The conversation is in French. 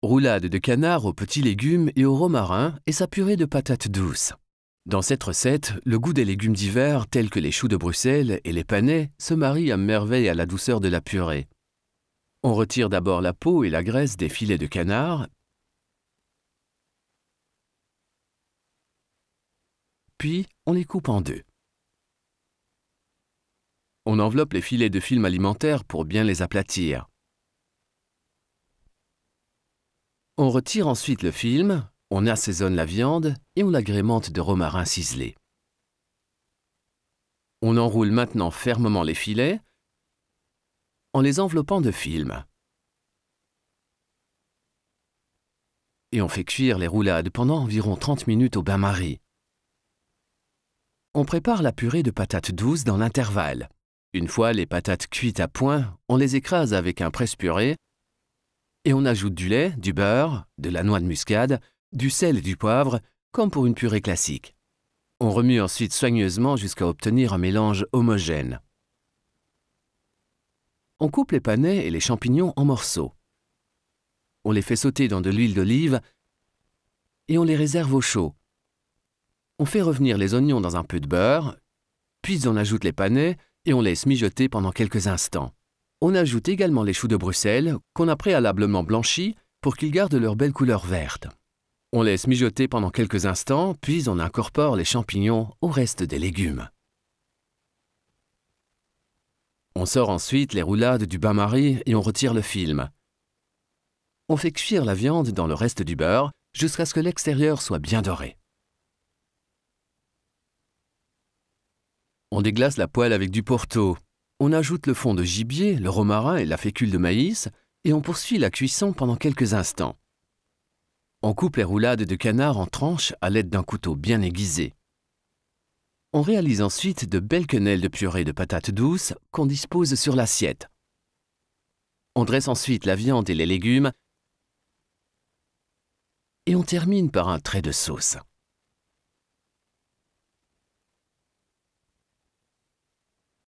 Roulade de canard aux petits légumes et au romarin et sa purée de patates douces. Dans cette recette, le goût des légumes d'hiver tels que les choux de Bruxelles et les panais se marie à merveille à la douceur de la purée. On retire d'abord la peau et la graisse des filets de canard, puis on les coupe en deux. On enveloppe les filets de film alimentaire pour bien les aplatir. On retire ensuite le film, on assaisonne la viande et on l'agrémente de romarin ciselé. On enroule maintenant fermement les filets en les enveloppant de film. Et on fait cuire les roulades pendant environ 30 minutes au bain-marie. On prépare la purée de patates douces dans l'intervalle. Une fois les patates cuites à point, on les écrase avec un presse-purée et on ajoute du lait, du beurre, de la noix de muscade, du sel et du poivre, comme pour une purée classique. On remue ensuite soigneusement jusqu'à obtenir un mélange homogène. On coupe les panais et les champignons en morceaux. On les fait sauter dans de l'huile d'olive et on les réserve au chaud. On fait revenir les oignons dans un peu de beurre, puis on ajoute les panais et on laisse mijoter pendant quelques instants. On ajoute également les choux de Bruxelles qu'on a préalablement blanchis pour qu'ils gardent leur belle couleur verte. On laisse mijoter pendant quelques instants, puis on incorpore les champignons au reste des légumes. On sort ensuite les roulades du bain-marie et on retire le film. On fait cuire la viande dans le reste du beurre jusqu'à ce que l'extérieur soit bien doré. On déglace la poêle avec du pourtour. On ajoute le fond de gibier, le romarin et la fécule de maïs et on poursuit la cuisson pendant quelques instants. On coupe les roulades de canard en tranches à l'aide d'un couteau bien aiguisé. On réalise ensuite de belles quenelles de purée de patates douces qu'on dispose sur l'assiette. On dresse ensuite la viande et les légumes et on termine par un trait de sauce.